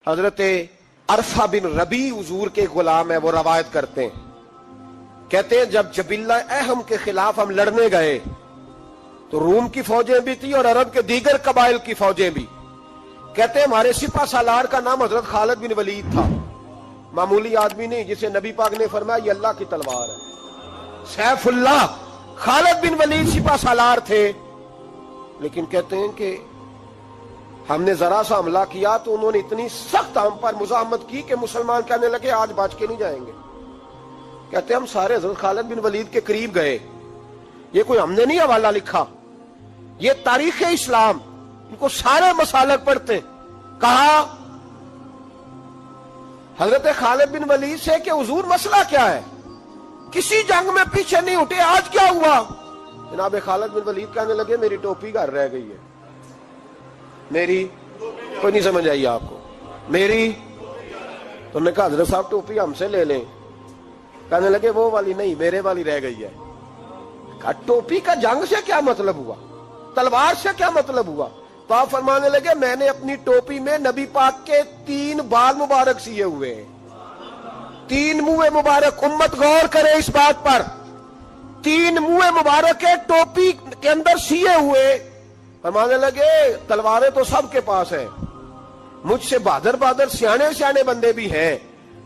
حضرت عرفہ بن ربی حضور کے غلام ہے، وہ روایت کرتے ہیں، کہتے ہیں جب جبلہ اہم کے خلاف ہم لڑنے گئے تو روم کی فوجیں بھی تھی اور عرب کے دیگر قبائل کی فوجیں بھی. کہتے ہیں ہمارے سپہ سالار کا نام حضرت خالد بن ولید تھا، معمولی آدمی نہیں جسے نبی پاک نے فرمایا یہ اللہ کی تلوار ہے. سیف اللہ خالد بن ولید سپہ سالار تھے، لیکن کہتے ہیں کہ ہم نے ذرا سا حملہ کیا تو انہوں نے اتنی سخت ہم پر مزاحمت کی کہ مسلمان کہنے لگے آج بچ کے نہیں جائیں گے. کہتے ہیں ہم سارے حضرت خالد بن ولید کے قریب گئے، یہ کوئی ہم نے نہیں حوالہ لکھا، یہ تاریخ اسلام، ان کو سارے مسالک پڑھتے. کہا حضرت خالد بن ولید سے کہ حضور مسئلہ کیا ہے، کسی جنگ میں پیچھے نہیں اٹھے، آج کیا ہوا؟ جناب خالد بن ولید کہنے لگے میری ٹوپی گھر رہ گئی ہے. میری کوئی نہیں سمجھ آئی آپ کو؟ میری تو نے کہا حضرت صاحب ٹوپی ہم سے لے لیں. کہنے لگے وہ والی نہیں، میرے والی رہ گئی ہے. کہا ٹوپی کا جنگ سے کیا مطلب ہوا، تلوار سے کیا مطلب ہوا؟ تو آپ فرمانے لگے میں نے اپنی ٹوپی میں نبی پاک کے 3 بال مبارک سیے ہوئے ہیں، 3 منہ مبارک. امت غور کرے اس بات پر، 3 منہ مبارک کے ٹوپی کے اندر سیے ہوئے. فرمانے لگے تلواریں تو سب کے پاس ہیں، مجھ سے بہادر بہادر سیانے بندے بھی ہیں،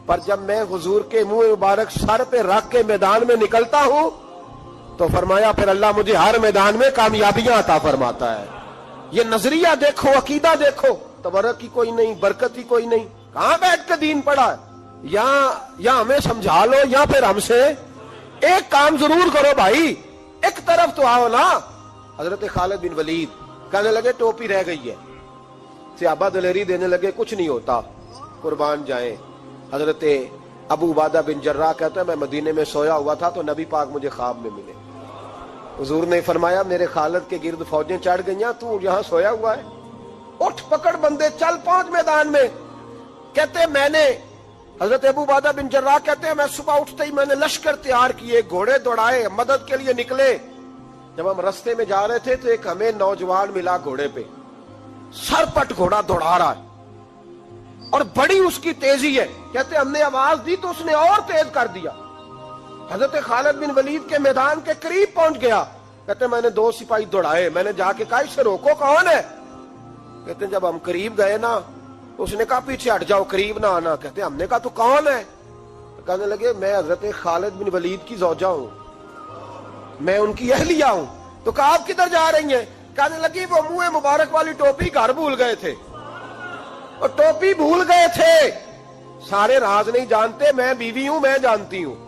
پر جب میں حضور کے منہ مبارک سر پہ رکھ کے میدان میں نکلتا ہوں تو فرمایا پھر اللہ مجھے ہر میدان میں کامیابیاں عطا فرماتا ہے. یہ نظریہ دیکھو، عقیدہ دیکھو، تبرک کی کوئی نہیں، برکت کی کوئی نہیں. کہاں بیٹھ کے دین پڑھا؟ یا ہمیں سمجھا لو یا پھر ہم سے ایک کام ضرور کرو بھائی، ایک طرف تو آؤ نا. حضرت خالد بن ولید کہنے لگے ٹوپی رہ گئی ہے. صحابہ دلیری دینے لگے کچھ نہیں ہوتا، قربان جائیں. حضرت ابو عبادہ بن جراح کہتا ہے میں مدینے میں سویا ہوا تھا تو نبی پاک مجھے خواب میں ملے. حضور نے فرمایا میرے خالد کے گرد فوجیں چڑھ گئیں، تو یہاں سویا ہوا ہے، اٹھ پکڑ بندے چل پہنچ میدان میں. کہتے میں نے حضرت ابو عبادہ بن جراح کہتے ہیں میں صبح اٹھتے ہی میں نے لشکر تیار کیے، گھوڑے دوڑائے، مدد کے لیے نکلے. جب ہم رستے میں جا رہے تھے تو ایک ہمیں نوجوان ملا گھوڑے پہ، سر پٹ گھوڑا دوڑا رہا ہے اور بڑی اس کی تیزی ہے. کہتے ہم نے آواز دی تو اس نے اور تیز کر دیا. حضرت خالد بن ولید کے میدان کے قریب پہنچ گیا. کہتے میں نے 2 سپاہی دوڑائے، میں نے جا کے کہا اسے روکو، کون ہے؟ کہتے جب ہم قریب گئے نا اس نے کہا پیچھے ہٹ جاؤ، قریب نہ آنا. کہتے ہم نے کہا تو کون ہے؟ کہنے لگے میں حضرت خالد بن ولید کی زوجہ ہوں، میں ان کی اہلیہ ہوں. تو کہا آپ کدھر جا رہی ہیں؟ کہنے لگی وہ منہ مبارک والی ٹوپی گھر بھول گئے تھے، اور ٹوپی بھول گئے تھے. سارے راز نہیں جانتے، میں بیوی ہوں، میں جانتی ہوں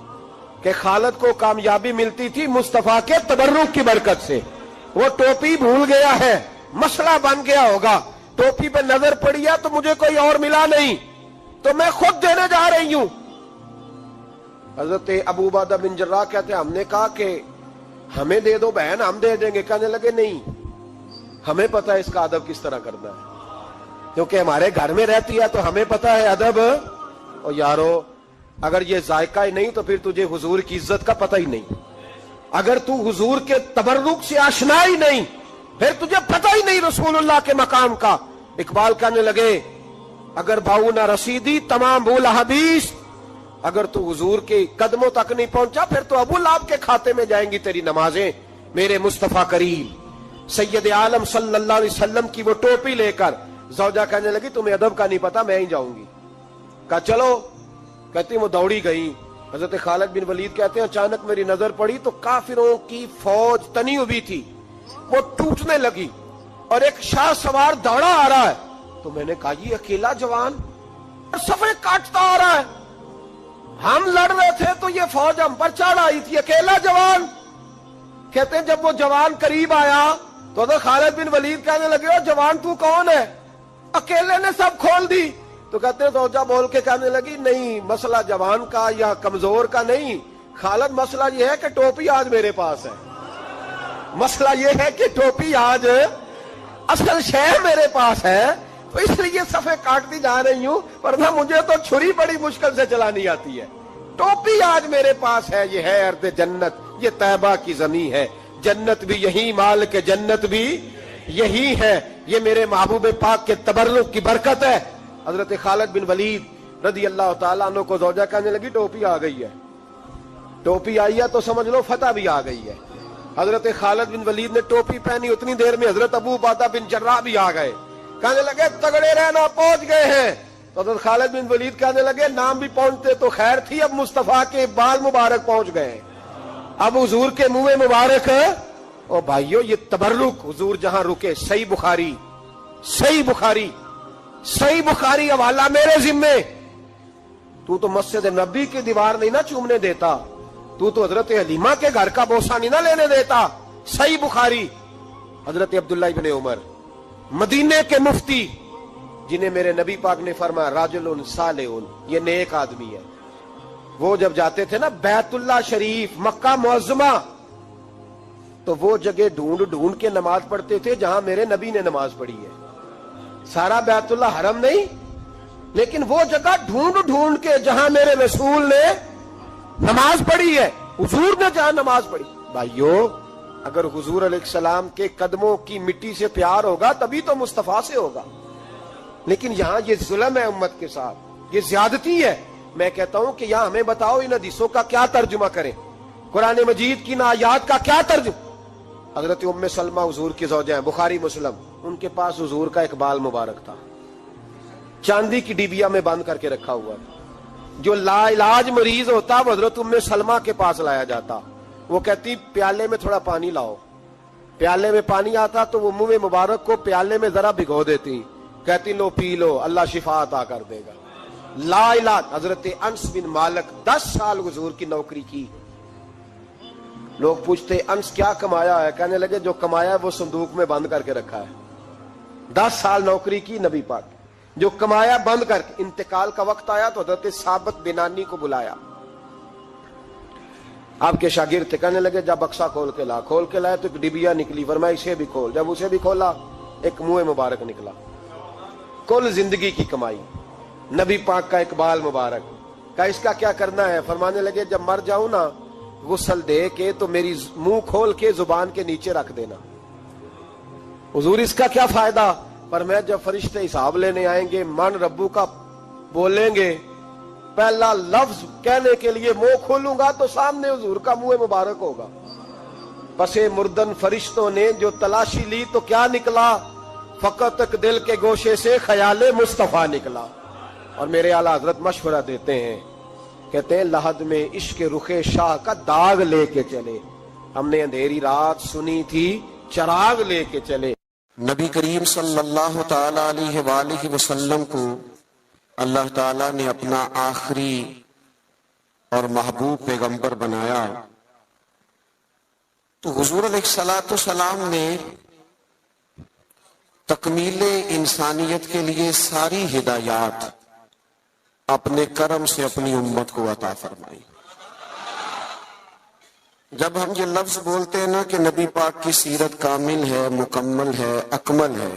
کہ خالد کو کامیابی ملتی تھی مصطفیٰ کے تبرک کی برکت سے. وہ ٹوپی بھول گیا ہے، مسئلہ بن گیا ہوگا. ٹوپی پہ نظر پڑی ہے تو مجھے کوئی اور ملا نہیں تو میں خود دینے جا رہی ہوں. حضرت ابو عبادہ بن جراح کہتے ہیں ہم نے کہا کہ ہمیں دے دو بہن، ہم دے دیں گے. کہنے لگے نہیں، ہمیں پتا ہے اس کا ادب کس طرح کرنا ہے، کیونکہ ہمارے گھر میں رہتی ہے تو ہمیں پتا ہے ادب. اور یارو اگر یہ ذائقہ ہی نہیں تو پھر تجھے حضور کی عزت کا پتہ ہی نہیں. اگر تو حضور کے تبرک سے آشنا ہی نہیں پھر تجھے پتہ ہی نہیں رسول اللہ کے مقام کا. اقبال کہنے لگے اگر باؤ نہ رسیدی تمام بول حدیث، اگر تو حضور کے قدموں تک نہیں پہنچا پھر تو ابو لہب کے کھاتے میں جائیں گی تیری نمازیں. میرے مصطفیٰ کریم سید عالم صلی اللہ علیہ وسلم کی وہ ٹوپی لے کر زوجہ کہنے لگی تمہیں ادب کا نہیں پتا، میں ہی جاؤں گی. کہا چلو. کہتی وہ دوڑی گئی. حضرت خالد بن ولید کہتے ہیں اچانک میری نظر پڑی تو کافروں کی فوج تنی ہوئی تھی، وہ ٹوٹنے لگی اور ایک شاہ سوار دوڑا آ رہا ہے. تو میں نے کہا یہ اکیلا جوان صفے کاٹتا آ رہا ہے، ہم لڑ رہے تھے تو یہ فوج ہم پر چڑھ آئی تھی، اکیلا جوان. کہتے ہیں جب وہ جوان قریب آیا تو حضرت خالد بن ولید کہنے لگے او جوان تو کون ہے؟ اکیلے نے سب کھول دی. تو کہتے ہیں زوجہ بول کے کہنے لگی نہیں، مسئلہ جوان کا یا کمزور کا نہیں خالد، مسئلہ یہ ہے کہ ٹوپی آج میرے پاس ہے. مسئلہ یہ ہے کہ ٹوپی آج اصل شے میرے پاس ہے تو اس لیے صفے کاٹتی جا رہی ہوں، ورنہ مجھے تو چھری بڑی مشکل سے چلانی آتی ہے. ٹوپی آج میرے پاس ہے. یہ ہے ارض جنت، یہ طیبہ کی زمین ہے، جنت بھی یہی، مال کے جنت بھی یہی ہے. یہ میرے محبوب پاک کے تبرک کی برکت ہے. حضرت خالد بن ولید رضی اللہ تعالیٰ عنہ کو زوجہ کہنے لگی ٹوپی آ گئی ہے. ٹوپی آئی ہے تو سمجھ لو فتح بھی آ گئی ہے. حضرت خالد بن ولید نے ٹوپی پہنی، اتنی دیر میں حضرت ابو عبیدہ بن جراح بھی آ گئے. کہنے لگے تگڑے رہنا، پہنچ گئے ہیں. تو حضرت خالد بن ولید کہنے لگے نام بھی پہنچتے تو خیر تھی، اب مصطفیٰ کے بال مبارک پہنچ گئے، اب حضور کے منہ مبارک. او بھائیو یہ تبرک حضور جہاں رکے. صحیح بخاری، صحیح بخاری، صحیح بخاری حوالہ میرے ذمے. تو مسجد نبی کی دیوار نہیں نہ چومنے دیتا، تو حضرت حلیمہ کے گھر کا بوسہ نہیں نہ لینے دیتا. صحیح بخاری. حضرت عبداللہ ابن عمر مدینے کے مفتی، جنہیں میرے نبی پاک نے فرمایا راجل صالح، یہ نیک آدمی ہے. وہ جب جاتے تھے نا بیت اللہ شریف مکہ معظمہ، تو وہ جگہ ڈھونڈ ڈھونڈ کے نماز پڑھتے تھے جہاں میرے نبی نے نماز پڑھی ہے. سارا بیت اللہ حرم نہیں، لیکن وہ جگہ ڈھونڈ ڈھونڈ کے جہاں میرے رسول نے نماز پڑھی ہے، حضور نے جہاں نماز پڑھی. بھائیو اگر حضور علیہ السلام کے قدموں کی مٹی سے پیار ہوگا تبھی تو مصطفیٰ سے ہوگا. لیکن یہاں یہ ظلم ہے امت کے ساتھ، یہ زیادتی ہے. میں کہتا ہوں کہ یہاں ہمیں بتاؤ ان حدیثوں کا کیا ترجمہ کریں، قرآن مجید کی آیات کا کیا ترجمہ. حضرت ام سلمہ حضور کی زوجہ ہیں، بخاری مسلم. ان کے پاس حضور کا ایک بال مبارک تھا، چاندی کی ڈیبیا میں بند کر کے رکھا ہوا. جو لا علاج مریض ہوتا وہ حضرت ام سلمہ کے پاس لایا جاتا. وہ کہتی پیالے میں تھوڑا پانی لاؤ. پیالے میں پانی آتا تو وہ منہ مبارک کو پیالے میں ذرا بھگو دیتی، کہتی لو پی لو، اللہ شفا عطا کر دے گا. لا علاج. حضرت انس بن مالک 10 سال حضور کی نوکری کی. لوگ پوچھتے انس کیا کمایا ہے؟ کہنے لگے جو کمایا ہے وہ صندوق میں بند کر کے رکھا ہے. 10 سال نوکری کی نبی پاک، جو کمایا بند کر کے. انتقال کا وقت آیا تو حضرت ثابت بنانی کو بلایا. آپ کے شاگرد تھے، کہنے لگے جب بکسا کھول کے لا. کھول کے لائے تو ایک ڈبیا نکلی، فرمایا اسے بھی کھول. جب اسے بھی کھولا ایک منہ مبارک نکلا. کل زندگی کی کمائی، نبی پاک کا اقبال مبارک. کہا اس کا کیا کرنا ہے؟ فرمانے لگے جب مر جاؤں نا غسل دے کے تو میری منہ کھول کے زبان کے نیچے رکھ دینا. حضور اس کا کیا فائدہ؟ پر میں جب فرشتے حساب لینے آئیں گے من ربو کا بولیں گے، پہلا لفظ کہنے کے لیے منہ کھولوں گا تو سامنے حضور کا منہ مبارک ہوگا. پس مردن فرشتوں نے جو تلاشی لی تو کیا نکلا؟ فقط ایک دل کے گوشے سے خیال مصطفیٰ نکلا. اور میرے اعلیٰ حضرت مشورہ دیتے ہیں، کہتے ہیں لحد میں عشق رخ شاہ کا داغ لے کے چلے، ہم نے اندھیری رات سنی تھی چراغ لے کے چلے. نبی کریم صلی اللہ تعالی علیہ وآلہ وسلم کو اللہ تعالیٰ نے اپنا آخری اور محبوب پیغمبر بنایا، تو حضور علیہ السلام نے تکمیل انسانیت کے لیے ساری ہدایات اپنے کرم سے اپنی امت کو عطا فرمائی. جب ہم یہ لفظ بولتے ہیں نا کہ نبی پاک کی سیرت کامل ہے، مکمل ہے، اکمل ہے،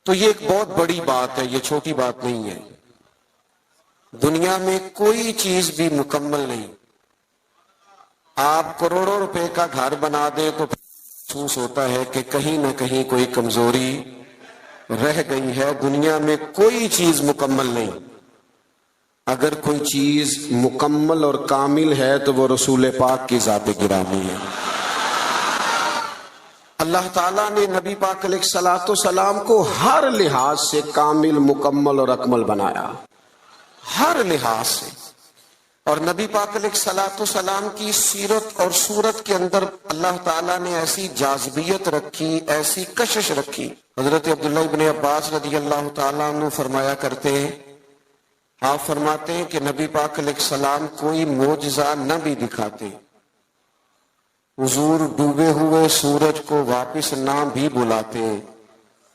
تو یہ ایک بہت بڑی بات ہے، یہ چھوٹی بات نہیں ہے. دنیا میں کوئی چیز بھی مکمل نہیں. آپ کروڑوں روپے کا گھر بنا دیں تو محسوس ہوتا ہے کہ کہیں نہ کہیں کوئی کمزوری رہ گئی ہے. دنیا میں کوئی چیز مکمل نہیں. اگر کوئی چیز مکمل اور کامل ہے تو وہ رسول پاک کی ذات گرامی ہے. اللہ تعالیٰ نے نبی پاک علیہ السلام کو ہر لحاظ سے کامل، مکمل اور اکمل بنایا، ہر لحاظ سے. اور نبی پاک علیہ السلام کی سیرت اور صورت کے اندر اللہ تعالیٰ نے ایسی جاذبیت رکھی، ایسی کشش رکھی. حضرت عبداللہ ابن عباس رضی اللہ تعالیٰ عنہ فرمایا کرتے ہیں، آپ فرماتے ہیں کہ نبی پاک علیہ السلام کوئی معجزہ نہ بھی دکھاتے، حضور ڈوبے ہوئے سورج کو واپس نہ بھی بلاتے،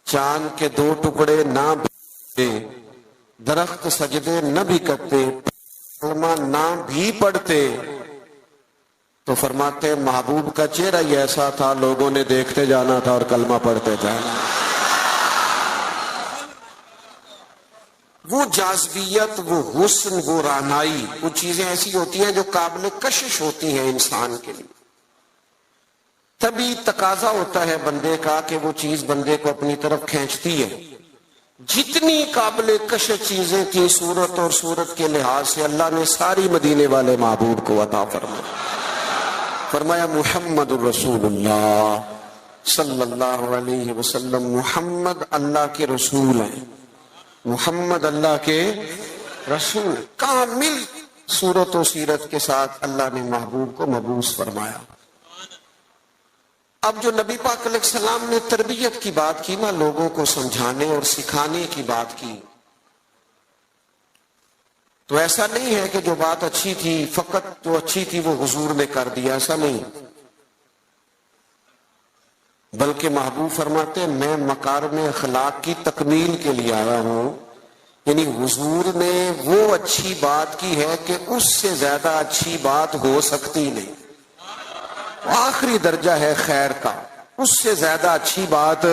چاند کے 2 ٹکڑے نہ بھی، درخت سجدے نہ بھی کرتے، کلمہ نہ بھی پڑھتے، تو فرماتے محبوب کا چہرہ ہی ایسا تھا لوگوں نے دیکھتے جانا تھا اور کلمہ پڑھتے جانا. وہ جاذبیت، وہ حسن، وہ رعنائی، وہ چیزیں ایسی ہوتی ہیں جو قابل کشش ہوتی ہیں انسان کے لیے. تبھی تقاضا ہوتا ہے بندے کا کہ وہ چیز بندے کو اپنی طرف کھینچتی ہے. جتنی قابل کشش چیزیں تھیں صورت اور صورت کے لحاظ سے اللہ نے ساری مدینے والے محبوب کو عطا فرمایا محمد الرسول اللہ صلی اللہ علیہ وسلم، محمد اللہ کے رسول ہیں، محمد اللہ کے رسول، کامل صورت و سیرت کے ساتھ اللہ نے محبوب کو مبعوث فرمایا۔ اب جو نبی پاک علیہ السلام نے تربیت کی بات کی نا، لوگوں کو سمجھانے اور سکھانے کی بات کی، تو ایسا نہیں ہے کہ جو بات اچھی تھی فقط جو اچھی تھی وہ حضور نے کر دیا، ایسا نہیں، بلکہ محبوب فرماتے ہیں میں مکارم اخلاق کی تکمیل کے لیے آیا ہوں، یعنی حضور نے وہ اچھی بات کی ہے کہ اس سے زیادہ اچھی بات ہو سکتی نہیں، آخری درجہ ہے خیر کا، اس سے زیادہ اچھی بات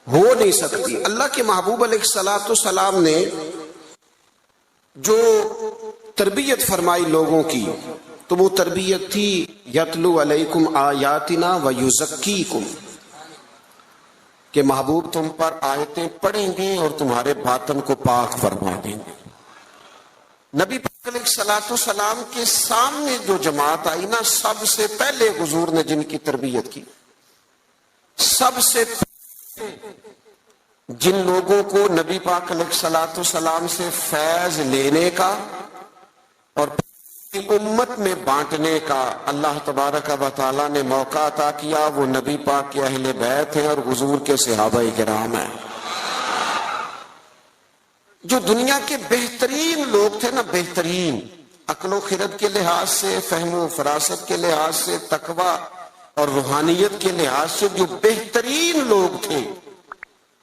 ہو نہیں سکتی۔ اللہ کے محبوب علیہ السلام نے جو تربیت فرمائی لوگوں کی، تو وہ تربیت تھی یتلو علیکم آیاتنا ویزکیکم، کہ محبوب تم پر آیتیں پڑھیں گے اور تمہارے باطن کو پاک فرما دیں گے۔ نبی پاک علیہ السلام کے سامنے جو جماعت آئی نا، سب سے پہلے حضور نے جن کی تربیت کی، سب سے جن لوگوں کو نبی پاک علیہ السلام سے فیض لینے کا اور امت میں بانٹنے کا اللہ تبارک و تعالیٰ نے موقع عطا کیا، وہ نبی پاک کے اہل بیت ہیں اور حضور کے صحابہ کرام ہیں۔ جو دنیا کے بہترین لوگ تھے نا، بہترین عقل و خرد کے لحاظ سے، فہم و فراست کے لحاظ سے، تقوی اور روحانیت کے لحاظ سے جو بہترین لوگ تھے،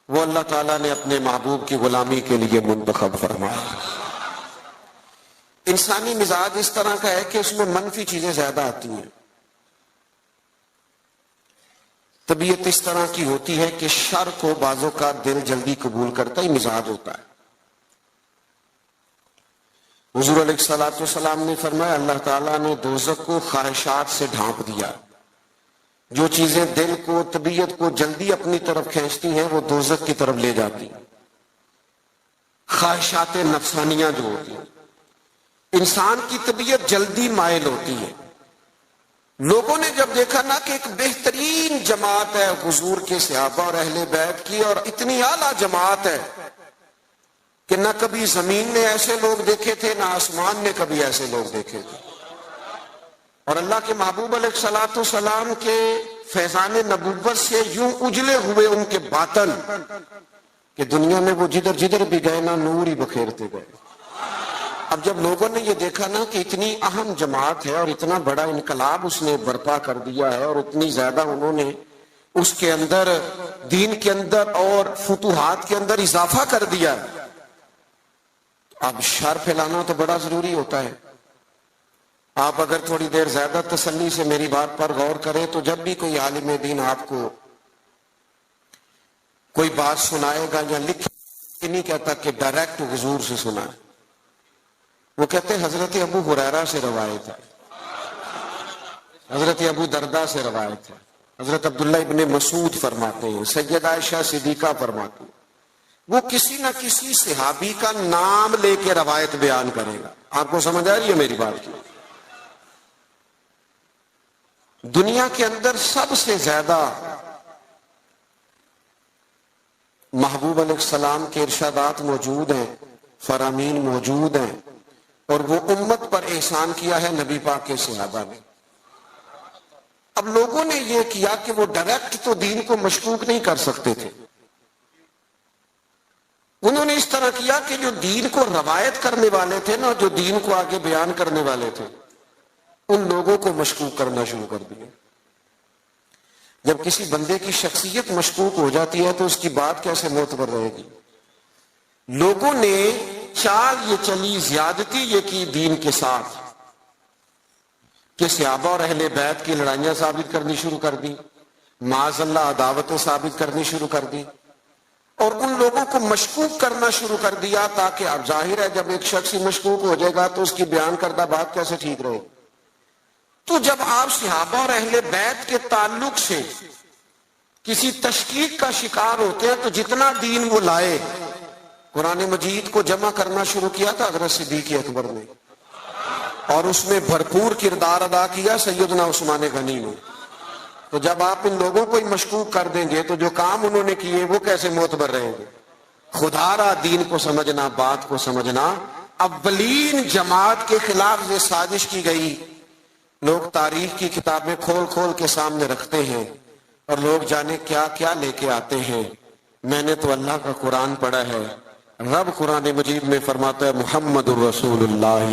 وہ اللہ تعالیٰ نے اپنے محبوب کی غلامی کے لیے منتخب فرمایا۔ انسانی مزاج اس طرح کا ہے کہ اس میں منفی چیزیں زیادہ آتی ہیں، طبیعت اس طرح کی ہوتی ہے کہ شر کو بعضوں کا دل جلدی قبول کرتا ہی مزاج ہوتا ہے۔ حضور علیہ السلام نے فرمایا اللہ تعالیٰ نے دوزخ کو خواہشات سے ڈھانپ دیا، جو چیزیں دل کو طبیعت کو جلدی اپنی طرف کھینچتی ہیں وہ دوزخ کی طرف لے جاتی ہیں، خواہشات نفسانیہ جو ہوتی ہیں، انسان کی طبیعت جلدی مائل ہوتی ہے۔ لوگوں نے جب دیکھا نا کہ ایک بہترین جماعت ہے حضور کے صحابہ اور اہل بیت کی، اور اتنی اعلیٰ جماعت ہے کہ نہ کبھی زمین نے ایسے لوگ دیکھے تھے نہ آسمان نے کبھی ایسے لوگ دیکھے تھے، اور اللہ کے محبوب علیہ السلام کے فیضان نبوت سے یوں اجلے ہوئے ان کے باطن کہ دنیا میں وہ جدھر جدھر بھی گئے نا نور ہی بکھیرتے گئے۔ اب جب لوگوں نے یہ دیکھا نا کہ اتنی اہم جماعت ہے اور اتنا بڑا انقلاب اس نے برپا کر دیا ہے، اور اتنی زیادہ انہوں نے اس کے اندر دین کے اندر اور فتوحات کے اندر اضافہ کر دیا، اب شر پھیلانا تو بڑا ضروری ہوتا ہے۔ آپ اگر تھوڑی دیر زیادہ تسلی سے میری بات پر غور کریں تو جب بھی کوئی عالم دین آپ کو کوئی بات سنائے گا یا لکھے، نہیں کہتا کہ ڈائریکٹ حضور سے سنا ہے، وہ کہتے ہیں حضرت ابو ہریرہ سے روایت ہے، حضرت ابو دردہ سے روایت ہے، حضرت عبداللہ ابن مسعود فرماتے ہیں، سیدہ عائشہ صدیقہ فرماتی ہیں، وہ کسی نہ کسی صحابی کا نام لے کے روایت بیان کرے گا۔ آپ کو سمجھ آ رہی ہے میری بات کی؟ دنیا کے اندر سب سے زیادہ محبوب علیہ السلام کے ارشادات موجود ہیں، فرامین موجود ہیں، اور وہ امت پر احسان کیا ہے نبی پاک کے صحابہ نے۔ اب لوگوں نے یہ کیا کہ وہ ڈائریکٹ تو دین کو مشکوک نہیں کر سکتے تھے، انہوں نے اس طرح کیا کہ جو دین کو روایت کرنے والے تھے نا، جو دین کو آگے بیان کرنے والے تھے، ان لوگوں کو مشکوک کرنا شروع کر دیا۔ جب کسی بندے کی شخصیت مشکوک ہو جاتی ہے تو اس کی بات کیسے معتبر رہے گی؟ لوگوں نے چال یہ چلی، زیادتی یہ کی دین کے ساتھ کہ صحابہ اور اہل بیت کی لڑائیاں ثابت کرنی شروع کر دی، معاذ اللہ عداوتیں ثابت کرنی شروع کر دی، اور ان لوگوں کو مشکوک کرنا شروع کر دیا، تاکہ اب ظاہر ہے جب ایک شخص ہی مشکوک ہو جائے گا تو اس کی بیان کردہ بات کیسے ٹھیک رہے۔ تو جب آپ صحابہ اور اہل بیت کے تعلق سے کسی تشکیک کا شکار ہوتے ہیں تو جتنا دین وہ لائے، قرآن مجید کو جمع کرنا شروع کیا تھا حضرت صدیق اکبر نے، اور اس میں بھرپور کردار ادا کیا سیدنا عثمان غنی نے. تو جب آپ ان لوگوں کو ہی مشکوک کر دیں گے تو جو کام انہوں نے کیے وہ کیسے معتبر رہیں گے؟ خدا را دین کو سمجھنا، بات کو سمجھنا. اولین جماعت کے خلاف یہ سازش کی گئی. لوگ تاریخ کی کتابیں کھول کھول کے سامنے رکھتے ہیں اور لوگ جانے کیا کیا لے کے آتے ہیں. میں نے تو اللہ کا قرآن پڑھا ہے. رب قرآن مجید میں فرماتا ہے محمد الرسول اللہ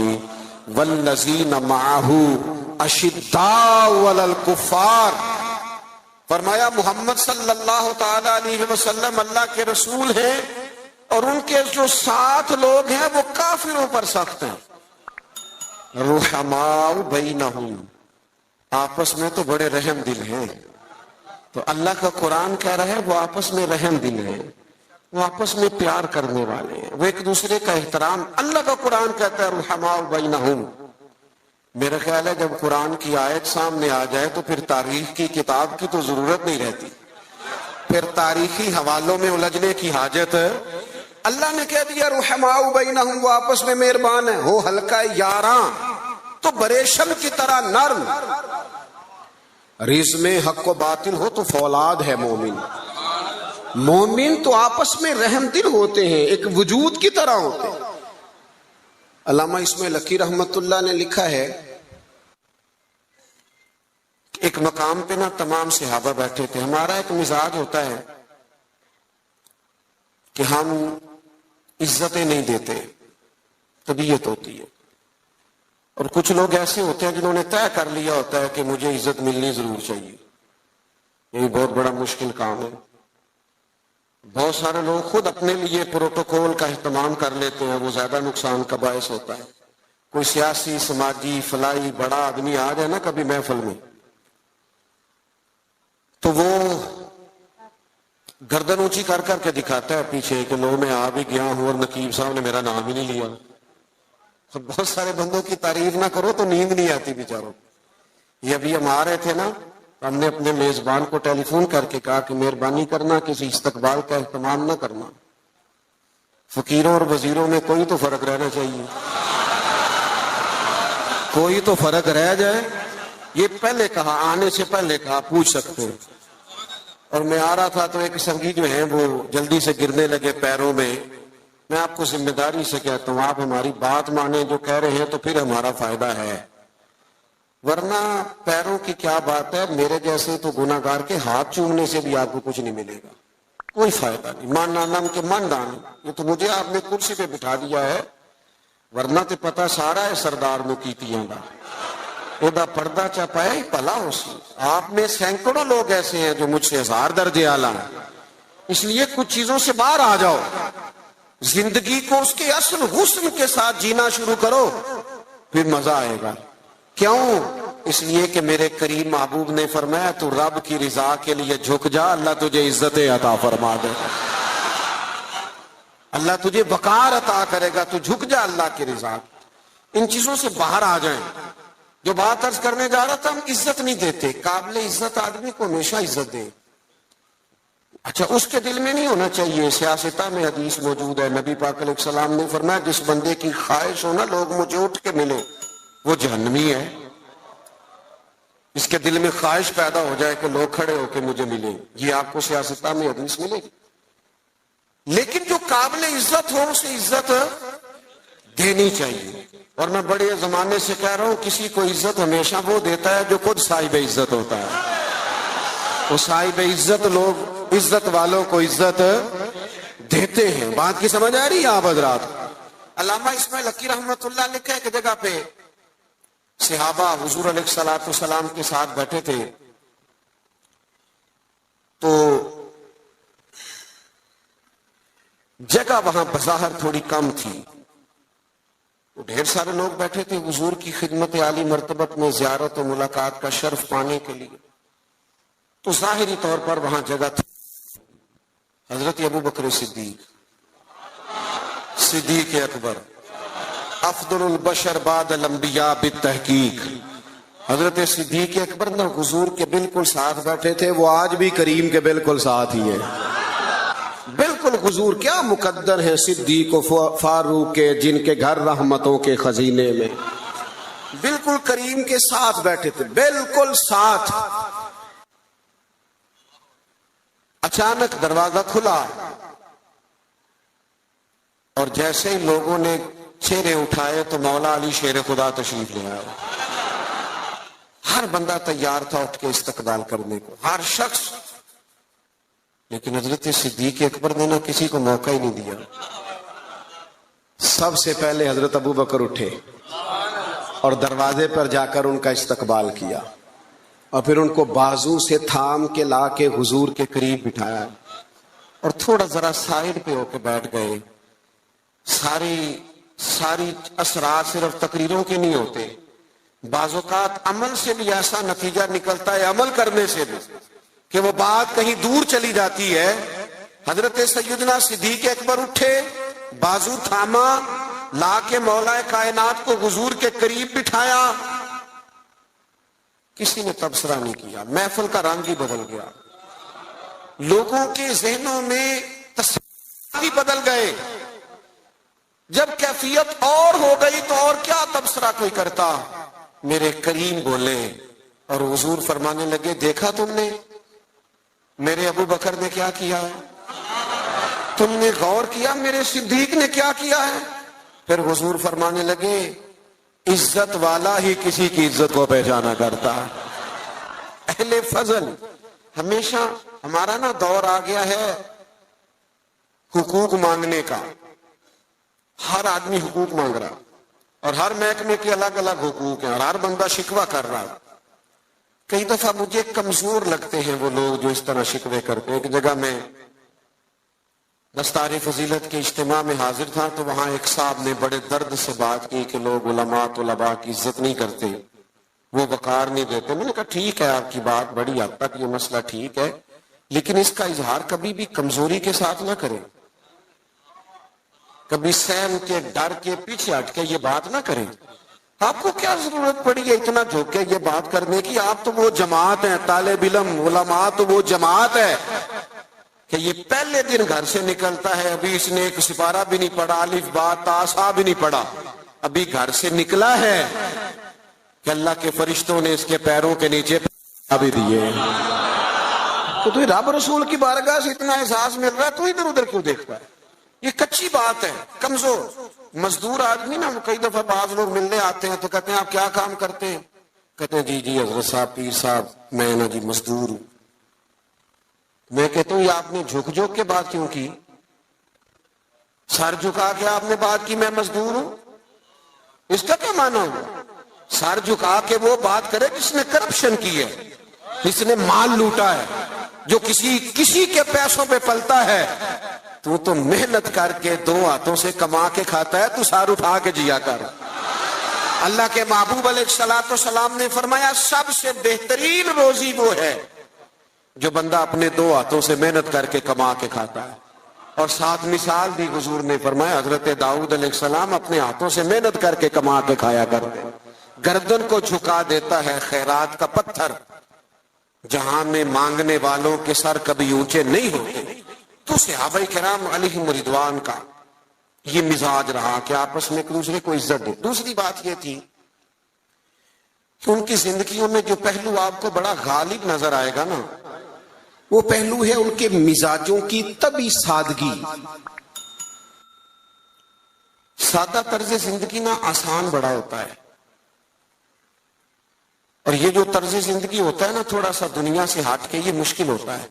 والذین معہ اشداء علی الکفار. فرمایا محمد صلی اللہ تعالی علیہ وسلم اللہ کے رسول ہیں اور ان کے جو ساتھ لوگ ہیں وہ کافروں پر سخت ہیں. رحماء بینہم، آپس میں تو بڑے رحم دل ہیں. تو اللہ کا قرآن کہہ رہا ہے وہ آپس میں رحم دل ہیں، وہ آپس میں پیار کرنے والے ہیں، وہ ایک دوسرے کا احترام. اللہ کا قرآن کہتا ہے رحماء بینہم. میرا خیال ہے جب قرآن کی آیت سامنے آ جائے تو پھر تاریخ کی کتاب کی تو ضرورت نہیں رہتی، پھر تاریخی حوالوں میں الجھنے کی حاجت. اللہ نے کہہ دیا رحماء بینہم، وہ آپس میں مہربان ہیں. ہو ہلکا یاراں تو بریشم کی طرح نرم. رزم حق و باطل ہو تو فولاد ہے مومن. مومن تو آپس میں رحم دل ہوتے ہیں، ایک وجود کی طرح ہوتے ہیں. علامہ اسماعیل حقی رحمت اللہ نے لکھا ہے ایک مقام پہ نا تمام صحابہ بیٹھے تھے. ہمارا ایک مزاج ہوتا ہے کہ ہم عزتیں نہیں دیتے، طبیعت ہوتی ہے. اور کچھ لوگ ایسے ہوتے ہیں جنہوں نے طے کر لیا ہوتا ہے کہ مجھے عزت ملنی ضرور چاہیے. یہ بہت بڑا مشکل کام ہے. بہت سارے لوگ خود اپنے لیے پروٹوکول کا اہتمام کر لیتے ہیں، وہ زیادہ نقصان کا باعث ہوتا ہے. کوئی سیاسی سماجی فلاحی بڑا آدمی آ جائے نا کبھی محفل میں تو وہ گردن اونچی کر کر کے دکھاتا ہے پیچھے کہ لو میں آ بھی گیا ہوں اور نقیب صاحب نے میرا نام ہی نہیں لیا. بہت سارے بندوں کی تعریف نہ کرو تو نیند نہیں آتی بیچاروں. یہ ابھی ہم آ رہے تھے نا، ہم نے اپنے میزبان کو ٹیلی فون کر کے کہا کہ مہربانی کرنا کسی استقبال کا اہتمام نہ کرنا. فقیروں اور وزیروں میں کوئی تو فرق رہنا چاہیے، کوئی تو فرق رہ جائے. یہ پہلے کہا، آنے سے پہلے کہا، پوچھ سکتے ہیں. اور میں آ رہا تھا تو ایک سنگی جو ہیں وہ جلدی سے گرنے لگے پیروں میں. میں آپ کو ذمہ داری سے کہتا ہوں آپ ہماری بات مانیں، جو کہہ رہے ہیں تو پھر ہمارا فائدہ ہے، ورنہ پیروں کی کیا بات ہے. میرے جیسے تو گناہ گار کے ہاتھ چومنے سے بھی آپ کو کچھ نہیں ملے گا، کوئی فائدہ نہیں. مان نام کے من دان، یہ تو مجھے آپ نے کرسی پہ بٹھا دیا ہے، ورنہ تو پتہ سارا ہے سردار نو کیتیاں دا ادا پردہ چپائے پلا ہو سی. آپ میں سینکڑوں لوگ ایسے ہیں جو مجھ سے 1000 درجے اعلیٰ ہیں. اس لیے کچھ چیزوں سے باہر آ جاؤ، زندگی کو اس کے اصل حسن کے ساتھ جینا شروع کرو، پھر مزہ آئے گا. کیوں؟ اس لیے کہ میرے کریم محبوب نے فرمایا تو رب کی رضا کے لیے جھک جا، اللہ تجھے عزت عطا فرما دے گا، اللہ تجھے وقار عطا کرے گا. تو جھک جا اللہ کی رضا. ان چیزوں سے باہر آ جائیں. جو بات عرض کرنے جا رہا تھا، ہم عزت نہیں دیتے. قابل عزت آدمی کو ہمیشہ عزت دیں. اچھا، اس کے دل میں نہیں ہونا چاہیے. سیاستہ میں حدیث موجود ہے، نبی پاک علیہ السلام نے فرمایا جس بندے کی خواہش ہو نا لوگ مجھے اٹھ کے ملے، وہ جہنمی ہے. اس کے دل میں خواہش پیدا ہو جائے کہ لوگ کھڑے ہو کے مجھے ملیں، یہ آپ کو سیاستہ میں حدیث ملے گی. لیکن جو قابل عزت ہو اسے عزت دینی چاہیے. اور میں بڑے زمانے سے کہہ رہا ہوں کسی کو عزت ہمیشہ وہ دیتا ہے جو خود صاحب عزت ہوتا ہے. وہ صاحب عزت لوگ عزت والوں کو عزت دیتے ہیں. بات کی سمجھ آ رہی ہے آپ حضرات؟ علامہ اسماعیل حقی رحمت اللہ لکھا ہے کہ جگہ پہ صحابہ حضور علیہ الصلوۃ والسلام کے ساتھ بیٹھے تھے تو جگہ وہاں بظاہر تھوڑی کم تھی. ڈھیر سارے لوگ بیٹھے تھے حضور کی خدمت عالی مرتبت میں زیارت و ملاقات کا شرف پانے کے لیے. تو ظاہری طور پر وہاں جگہ تھی. حضرت ابو بکر صدیق اکبر افضل البشر بعد الانبیاء بالتحقیق، حضرت صدیق اکبر نہ حضور کے بالکل ساتھ بیٹھے تھے، وہ آج بھی کریم کے بالکل ساتھ ہی ہیں، بالکل حضور کیا مقدر ہیں صدیق و فاروق کے، جن کے گھر رحمتوں کے خزینے میں، بالکل کریم کے ساتھ بیٹھے تھے، بالکل ساتھ۔ اچانک دروازہ کھلا اور جیسے ہی لوگوں نے چہرے اٹھائے تو مولا علی شیر خدا تشریف لے آئے۔ ہر بندہ تیار تھا اٹھ کے استقبال کرنے کو، ہر شخص، لیکن حضرت صدیق اکبر نے نہ کسی کو موقع ہی نہیں دیا۔ سب سے پہلے حضرت ابو بکر اٹھے اور دروازے پر جا کر ان کا استقبال کیا، اور پھر ان کو بازو سے تھام کے لا کے حضور کے قریب بٹھایا اور تھوڑا ذرا سائڈ پہ ہو کے بیٹھ گئے۔ ساری اسرار صرف تقریروں کے نہیں ہوتے، بعض اوقات عمل سے بھی ایسا نتیجہ نکلتا ہے، عمل کرنے سے بھی، کہ وہ بات کہیں دور چلی جاتی ہے۔ حضرت سیدنا صدیق اکبر اٹھے، بازو تھاما، لا کے مولا کائنات کو حضور کے قریب بٹھایا۔ کسی نے تبصرہ نہیں کیا، محفل کا رنگ ہی بدل گیا، لوگوں کے ذہنوں میں تصور بھی بدل گئے۔ جب کیفیت اور ہو گئی تو اور کیا تبصرہ کوئی کرتا۔ میرے کریم بولے اور حضور فرمانے لگے، دیکھا تم نے میرے ابو بکر نے کیا کیا ہے؟ تم نے غور کیا میرے صدیق نے کیا کیا ہے؟ پھر حضور فرمانے لگے، عزت والا ہی کسی کی عزت کو پہچانا کرتا۔ اہل فضل، ہمیشہ ہمارا نا دور آ گیا ہے حقوق مانگنے کا، ہر آدمی حقوق مانگ رہا، اور ہر محکمے کے الگ الگ حقوق ہیں، اور ہر بندہ شکوہ کر رہا۔ کئی دفعہ مجھے کمزور لگتے ہیں وہ لوگ جو اس طرح شکوے کرتے ہیں۔ ایک جگہ میں دستار فضیلت کے اجتماع میں حاضر تھا تو وہاں ایک صاحب نے بڑے درد سے بات کی کہ لوگ علماء طلباء کی عزت نہیں کرتے، وہ وقار نہیں دیتے۔ میں نے کہا ٹھیک ہے، آپ کی بات بڑی حد تک یہ مسئلہ ٹھیک ہے، لیکن اس کا اظہار کبھی بھی کمزوری کے ساتھ نہ کریں، کبھی سہم کے ڈر کے پیچھے ہٹ کے یہ بات نہ کریں۔ آپ کو کیا ضرورت پڑی ہے اتنا جھک کے یہ بات کرنے کی؟ آپ تو وہ جماعت ہیں، طالب علم علماء تو وہ جماعت ہے کہ یہ پہلے دن گھر سے نکلتا ہے، ابھی اس نے ایک سپارہ بھی نہیں پڑھا، الف با تا سا بھی نہیں پڑھا، ابھی گھر سے نکلا ہے کہ اللہ کے فرشتوں نے اس کے پیروں کے نیچے بھی دیے۔ تو تمہیں رب رسول کی بارگاہ سے اتنا احساس مل رہا ہے، تو ادھر ادھر کیوں دیکھتا ہے؟ یہ کچی بات ہے۔ کمزور مزدور آدمی نا، کئی دفعہ بعض لوگ ملنے آتے ہیں تو کہتے ہیں آپ کیا کام کرتے ہیں؟ کہتے ہیں جی حضرت صاحب، پیر صاحب، میں نا جی مزدور ہوں۔ میں کہتا ہوں یہ آپ نے جھک جھک کے بات کیوں کی؟ سر جھکا کے آپ نے بات کی میں مزدور ہوں، اس کا کیا معنی ہوگا؟ سر جھکا کے وہ بات کرے جس نے کرپشن کی ہے، جس نے مال لوٹا ہے، جو کسی کے پیسوں پہ پلتا ہے۔ تو محنت کر کے دو ہاتھوں سے کما کے کھاتا ہے، تو سار اٹھا کے جیا کر۔ اللہ کے محبوب علیہ الصلوۃ والسلام نے فرمایا سب سے بہترین روزی وہ ہے جو بندہ اپنے دو ہاتھوں سے محنت کر کے کما کے کھاتا ہے۔ اور ساتھ مثال بھی حضور نے فرمایا، حضرت داؤد علیہ السلام اپنے ہاتھوں سے محنت کر کے کما کے کھایا کرتے۔ گردن کو جھکا دیتا ہے خیرات کا پتھر، جہاں میں مانگنے والوں کے سر کبھی اونچے نہیں ہوتے۔ تو صحابہ کرام علیہم رضوان کا یہ مزاج رہا کہ آپس میں ایک دوسرے کو عزت دے۔ دوسری بات یہ تھی کہ ان کی زندگیوں میں جو پہلو آپ کو بڑا غالب نظر آئے گا نا، وہ پہلو ہے ان کے مزاجوں کی طبی سادگی۔ سادہ طرز زندگی نا آسان بڑا ہوتا ہے، اور یہ جو طرز زندگی ہوتا ہے نا تھوڑا سا دنیا سے ہٹ کے، یہ مشکل ہوتا ہے۔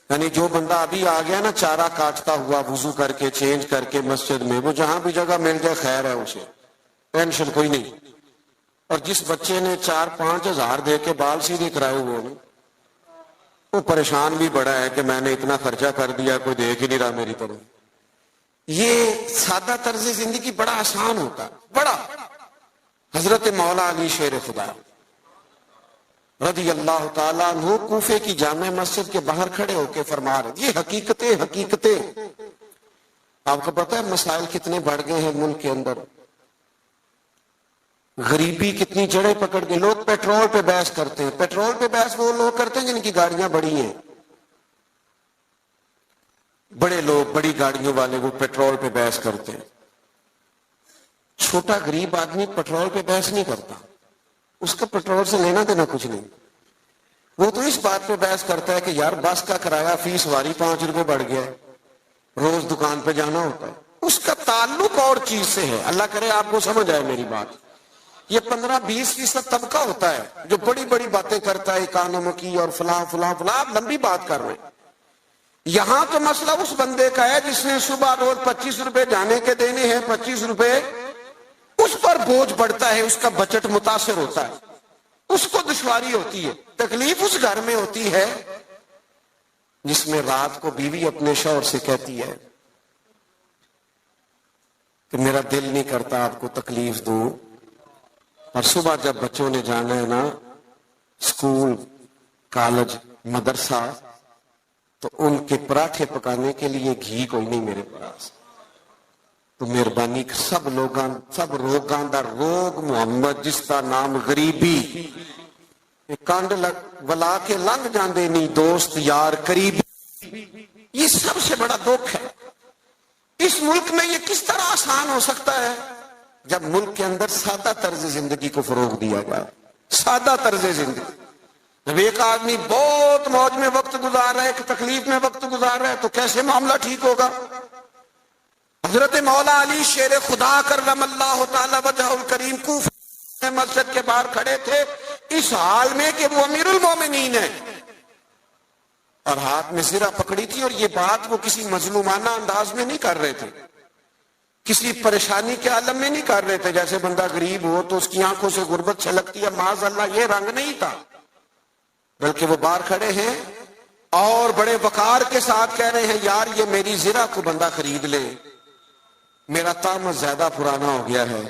یعنی جو بندہ ابھی آ گیا نا چارہ کاٹتا ہوا، وضو کر کے چینج کر کے مسجد میں، وہ جہاں بھی جگہ مل جائے خیر ہے، اسے ٹینشن کوئی نہیں۔ اور جس بچے نے 4-5 ہزار دے کے بال سیدھے کرائے ہوئے ہیں، وہ پریشان بھی بڑا ہے کہ میں نے اتنا خرچہ کر دیا، کوئی دیکھ ہی نہیں رہا میری طرف۔ یہ سادہ طرز زندگی بڑا آسان ہوتا، بڑا۔ حضرت مولا علی شیر خدا رضی اللہ تعالیٰ عنہ کوفے کی جامع مسجد کے باہر کھڑے ہو کے فرما رہے، یہ حقیقتیں آپ کو پتا ہے مسائل کتنے بڑھ گئے ہیں ملک کے اندر۔ غریبی کتنی جڑیں پکڑ کے لوگ پیٹرول پہ بحث کرتے ہیں. پیٹرول پہ بحث وہ لوگ کرتے ہیں جن کی گاڑیاں بڑی ہیں. بڑے لوگ بڑی گاڑیوں والے وہ پیٹرول پہ بحث کرتے ہیں. چھوٹا غریب آدمی پیٹرول پہ بحث نہیں کرتا, اس کا پیٹرول سے لینا دینا کچھ نہیں. وہ تو اس بات پہ بحث کرتا ہے کہ یار بس کا کرایہ فی سواری 5 روپے بڑھ گیا ہے, روز دکان پہ جانا ہوتا ہے. اس کا تعلق اور چیز سے ہے. اللہ کرے آپ کو سمجھ آئے میری بات. یہ 15-20% طبقہ ہوتا ہے جو بڑی بڑی باتیں کرتا ہے اکانومی کی اور فلاں فلاں فلاں. آپ لمبی بات کر رہے ہیں. یہاں تو مسئلہ اس بندے کا ہے جس نے صبح روز 25 روپے جانے کے دینے ہیں, 25 روپے اس پر بوجھ پڑتا ہے, اس کا بجٹ متاثر ہوتا ہے, اس کو دشواری ہوتی ہے. تکلیف اس گھر میں ہوتی ہے جس میں رات کو بیوی اپنے شوہر سے کہتی ہے کہ میرا دل نہیں کرتا آپ کو تکلیف دوں, اور صبح جب بچوں نے جانا ہے نا اسکول, کالج, مدرسہ, تو ان کے پراٹھے پکانے کے لیے گھی کوئی نہیں میرے پاس. تو مہربانی سب روگاں دا روگ محمد جس کا نام غریبی, کنڈ ولا کے لنگ جاندے نہیں دوست یار قریبی. یہ سب سے بڑا دکھ ہے. اس ملک میں یہ کس طرح آسان ہو سکتا ہے جب ملک کے اندر سادہ طرز زندگی کو فروغ دیا جائے. سادہ طرز زندگی. جب ایک آدمی بہت موج میں وقت گزار رہا ہے, ایک تکلیف میں وقت گزار رہا ہے, تو کیسے معاملہ ٹھیک ہوگا؟ حضرت مولا علی شیر خدا کرم اللہ تعالی وجہ الکریم کوفہ مسجد کے باہر کھڑے تھے اس حال میں کہ وہ امیر المومنین ہیں, اور ہاتھ میں زرہ پکڑی تھی. اور یہ بات وہ کسی مظلومانہ انداز میں نہیں کر رہے تھے, کسی پریشانی کے عالم میں نہیں کر رہے تھے. جیسے بندہ غریب ہو تو اس کی آنکھوں سے غربت چھلکتی ہے, معاذ اللہ یہ رنگ نہیں تھا. بلکہ وہ باہر کھڑے ہیں اور بڑے وقار کے ساتھ کہہ رہے ہیں یار یہ میری زرہ کو بندہ خرید لے, میرا طعمت زیادہ پرانا ہو گیا ہے,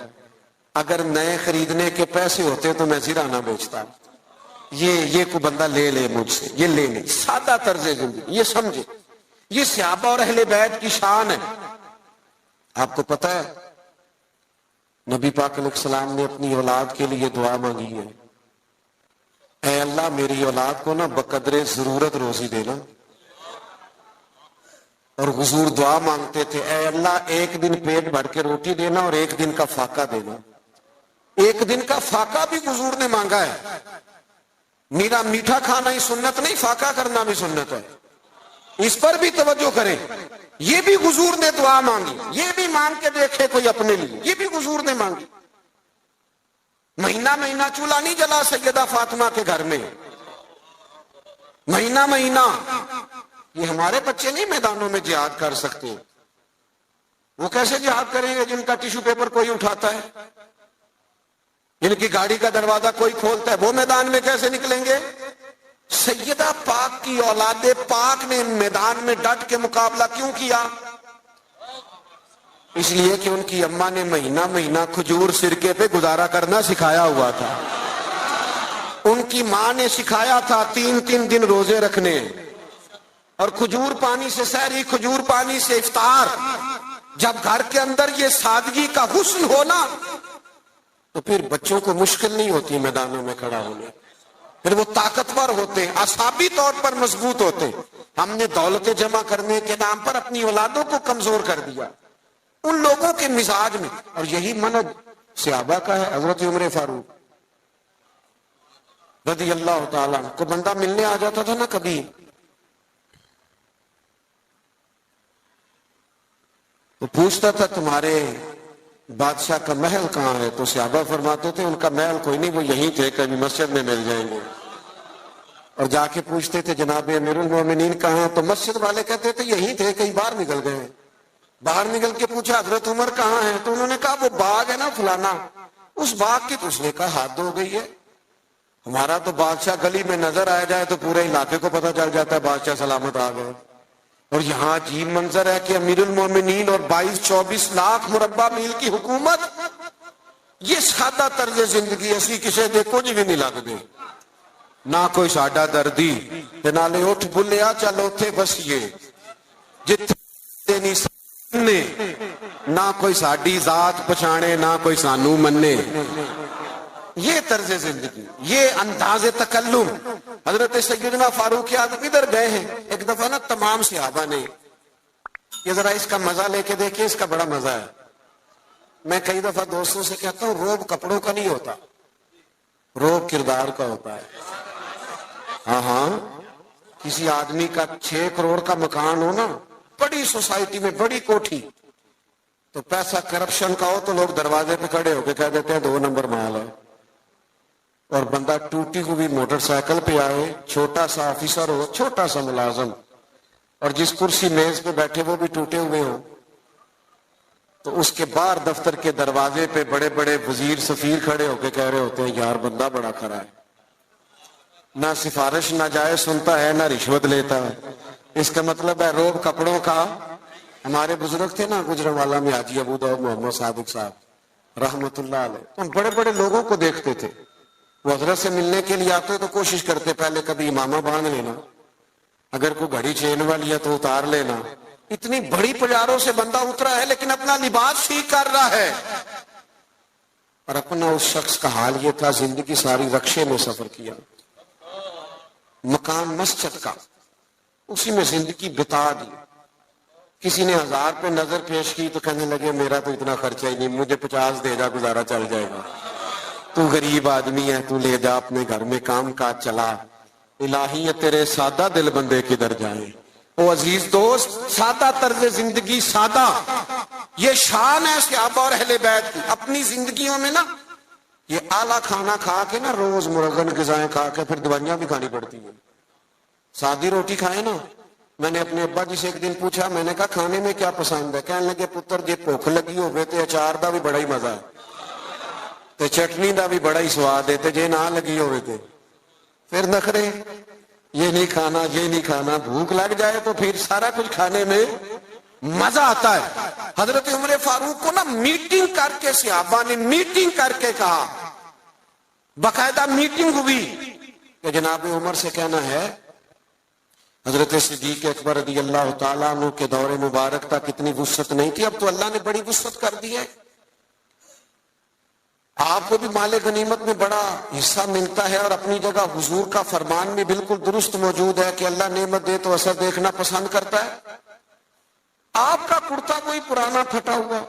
اگر نئے خریدنے کے پیسے ہوتے تو میں زرہ نہ بیچتا. یہ کو بندہ لے لے مجھ سے, یہ لے لے. سادہ طرز زندگی, یہ سمجھے. یہ صحابہ اور اہل بیت کی شان ہے. آپ کو پتہ ہے نبی پاک علیہ السلام نے اپنی اولاد کے لیے دعا مانگی ہے, اے اللہ میری اولاد کو نا بقدر ضرورت روزی دینا. اور حضور دعا مانگتے تھے اے اللہ ایک دن پیٹ بھر کے روٹی دینا اور ایک دن کا فاقہ دینا. ایک دن کا فاقہ بھی حضور نے مانگا ہے. میرا میٹھا کھانا ہی سنت نہیں, فاقہ کرنا بھی سنت ہے. اس پر بھی توجہ کریں. یہ بھی حضور نے دعا مانگی. یہ بھی مانگ کے دیکھے کوئی اپنے لیے, یہ بھی حضور نے مانگی. مہینہ مہینہ چولہا نہیں جلا سیدہ فاطمہ کے گھر میں, مہینہ مہینہ. یہ ہمارے بچے نہیں میدانوں میں جہاد کر سکتے. وہ کیسے جہاد کریں گے جن کا ٹیشو پیپر کوئی اٹھاتا ہے, جن کی گاڑی کا دروازہ کوئی کھولتا ہے, وہ میدان میں کیسے نکلیں گے؟ سیدہ پاک کی اولاد پاک نے میدان میں ڈٹ کے مقابلہ کیوں کیا؟ اس لیے کہ ان کی اماں نے مہینہ مہینہ کھجور سرکے پہ گزارا کرنا سکھایا ہوا تھا. ان کی ماں نے سکھایا تھا 3 دن روزے رکھنے, اور کھجور پانی سے سحری, کھجور پانی سے افطار. جب گھر کے اندر یہ سادگی کا حسن ہونا تو پھر بچوں کو مشکل نہیں ہوتی میدانوں میں کھڑا ہونے. پھر وہ طاقتور ہوتے, اعصابی طور پر مضبوط ہوتے. ہم نے دولت جمع کرنے کے نام پر اپنی اولادوں کو کمزور کر دیا ان لوگوں کے مزاج میں. اور یہی منہج صحابہ کا ہے. حضرت عمر فاروق رضی اللہ تعالیٰ کو بندہ ملنے آ جاتا تھا نا کبھی, تو پوچھتا تھا تمہارے بادشاہ کا محل کہاں ہے؟ تو صحابہ فرماتے تھے ان کا محل کوئی نہیں, وہ یہیں تھے, کبھی مسجد میں مل جائیں گے. اور جا کے پوچھتے تھے جناب امیر المومنین کہاں ہیں؟ تو مسجد والے کہتے تھے یہیں تھے, کہیں باہر نکل گئے. باہر نکل کے پوچھا حضرت عمر کہاں ہیں؟ تو انہوں نے کہا وہ باغ ہے نا فلانا, اس باغ کی. تو اس نے کہا حد ہو گئی ہے, ہمارا تو بادشاہ گلی میں نظر آ جائے تو پورے علاقے کو پتہ چل جاتا ہے بادشاہ سلامت آ گئے. اور یہاں عجیب منظر ہے کہ امیر المومنین اور 22-24 لاکھ مربع میل کی حکومت. یہ سادہ طرز زندگی اسی کسے دے کچھ بھی نہیں لگ دے, نہ کوئی ساڈا دردی تے نالے اٹھ بلیا چل اوتھے بسیے جتھے نہیں سنے نہ کوئی ساڈی ذات پچھانے نہ کوئی سانو منے. یہ طرز زندگی، یہ انداز تکلم. حضرت سیدنا فاروق اعظم ادھر گئے ہیں ایک دفعہ نا، تمام صحابہ نے یہ ذرا اس کا مزہ لے کے دیکھیں، اس کا بڑا مزہ ہے. میں کئی دفعہ دوستوں سے کہتا ہوں روب کپڑوں کا نہیں ہوتا، روب کردار کا ہوتا ہے. ہاں کسی آدمی کا 6 کروڑ کا مکان ہو نا، بڑی سوسائٹی میں بڑی کوٹھی، تو پیسہ کرپشن کا ہو تو لوگ دروازے پہ کھڑے ہو کے کہہ دیتے ہیں 2 نمبر مال ہے. اور بندہ ٹوٹی ہوئی موٹر سائیکل پہ آئے، چھوٹا سا آفیسر ہو، چھوٹا سا ملازم، اور جس کرسی میز پہ بیٹھے وہ بھی ٹوٹے ہوئے ہوں، تو اس کے باہر دفتر کے دروازے پہ بڑے بڑے وزیر سفیر کھڑے ہو کے کہہ رہے ہوتے ہیں یار بندہ بڑا کھڑا ہے، نہ سفارش نہ جائے سنتا ہے نہ رشوت لیتا ہے. اس کا مطلب ہے روب کپڑوں کا. ہمارے بزرگ تھے نا گجرانوالہ میں حاجی ابو داؤد محمد صادق صاحب رحمت اللہ علیہ، ہم بڑے بڑے لوگوں کو دیکھتے تھے، وہ حضرت سے ملنے کے لیے آتے تو کوشش کرتے پہلے کبھی امامہ باندھ لینا، اگر کوئی گھڑی چین والی ہے تو اتار لینا. اتنی بڑی پجاروں سے بندہ اترا ہے لیکن اپنا لباس ٹھیک کر رہا ہے. اور اپنا اس شخص کا حال یہ تھا، زندگی ساری رکشے میں سفر کیا، مکان مسجد کا، اسی میں زندگی بتا دی. کسی نے 1000 پہ نظر پیش کی تو کہنے لگے میرا تو اتنا خرچہ ہی نہیں، مجھے 50 دے جا گزارا چل جائے گا، تو غریب آدمی ہے، تو لے جا اپنے گھر میں کام کاج چلا. الہی تیرے سادہ دل بندے کدھر جائیں. او عزیز دوست، سادہ طرز زندگی، سادہ، یہ شان ہے صحابہ اور اہل بیت کی. اپنی زندگیوں میں نا یہ اعلیٰ کھانا کھا کے نا، روز مرغن غذائیں کھا کے پھر دوائیاں بھی کھانی پڑتی ہیں. سادی روٹی کھائے نا. میں نے اپنے ابا جی سے ایک دن پوچھا، میں نے کہا کھانے میں کیا پسند ہے؟ کہنے لگے پتر جی بھوک لگی ہوئے تے اچار دا بھی بڑا ہی مزہ ہے تے چٹنی دا بھی بڑا ہی سواد ہے، تے جے نہ لگی ہوئے تے پھر نخرے، یہ نہیں کھانا یہ نہیں کھانا. بھوک لگ جائے تو پھر سارا کچھ کھانے میں مزہ آتا ہے. حضرت عمر فاروق کو نا میٹنگ کر کے صحابہ نے میٹنگ کر کے کہا، باقاعدہ میٹنگ ہوئی کہ جناب عمر سے کہنا ہے حضرت صدیق اکبر رضی اللہ تعالیٰ عنہ کے دور مبارک تک اتنی وسعت نہیں تھی، اب تو اللہ نے بڑی وسعت کر دی ہے، آپ کو بھی مال غنیمت میں بڑا حصہ ملتا ہے. اور اپنی جگہ حضور کا فرمان بھی بالکل درست موجود ہے کہ اللہ نعمت دے تو اثر دیکھنا پسند کرتا ہے. آپ کا کرتا کوئی پرانا پھٹا ہوا،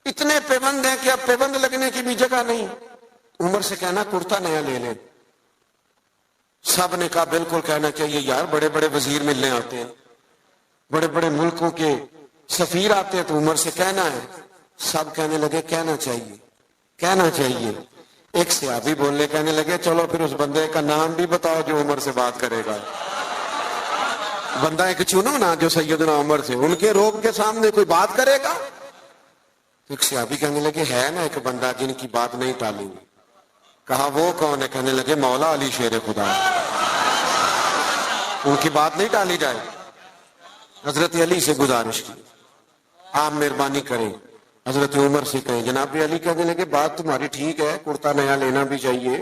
اتنے پیبند ہیں کہ اب پیبند لگنے کی بھی جگہ نہیں. عمر سے کہنا کرتا نیا لے لیں. سب نے کہا بالکل کہنا چاہیے یار، بڑے بڑے وزیر ملنے آتے ہیں، بڑے بڑے ملکوں کے سفیر آتے ہیں، تو عمر سے کہنا ہے. سب کہنے لگے کہنا چاہیے کہنا چاہیے. ایک صحابی بولنے کہنے لگے چلو پھر اس بندے کا نام بھی بتاؤ جو عمر سے بات کرے گا. بندہ ایک چنو نا جو سیدنا عمر سے، ان کے روب کے سامنے کوئی بات کرے گا. ایک صحابی کہنے لگے ہے نا ایک بندہ جن کی بات نہیں ٹالیں گے. کہا وہ کون ہے؟ کہنے لگے مولا علی شیر خدا، ان کی بات نہیں ٹالی جائے. حضرت علی سے گزارش کی آپ مہربانی کریں. حضرت عمر سے کہیں. جناب علی کہنے لگے بات تمہاری ٹھیک ہے، کرتا نیا لینا بھی چاہیے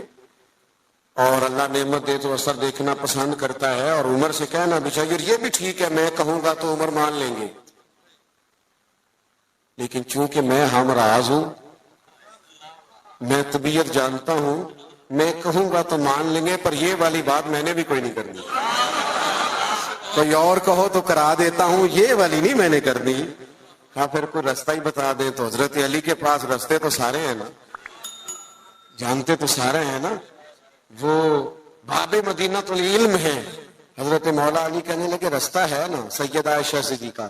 اور اللہ نعمت دے تو اثر دیکھنا پسند کرتا ہے، اور عمر سے کہنا بھی چاہیے، اور یہ بھی ٹھیک ہے میں کہوں گا تو عمر مان لیں گے. لیکن چونکہ میں ہم راز ہوں، میں طبیعت جانتا ہوں، میں کہوں گا تو مان لیں گے، پر یہ والی بات میں نے بھی کوئی نہیں کرنی. کوئی اور کہو تو کرا دیتا ہوں، یہ والی نہیں میں نے کرنی. کہا پھر کوئی رستہ ہی بتا دیں. تو حضرت علی کے پاس رستے تو سارے ہیں نا، جانتے تو سارے ہیں نا، وہ باب مدینہ العلم ہے. حضرت مولا علی کہنے لگے رستہ ہے نا، سیدہ عائشہ صدیقہ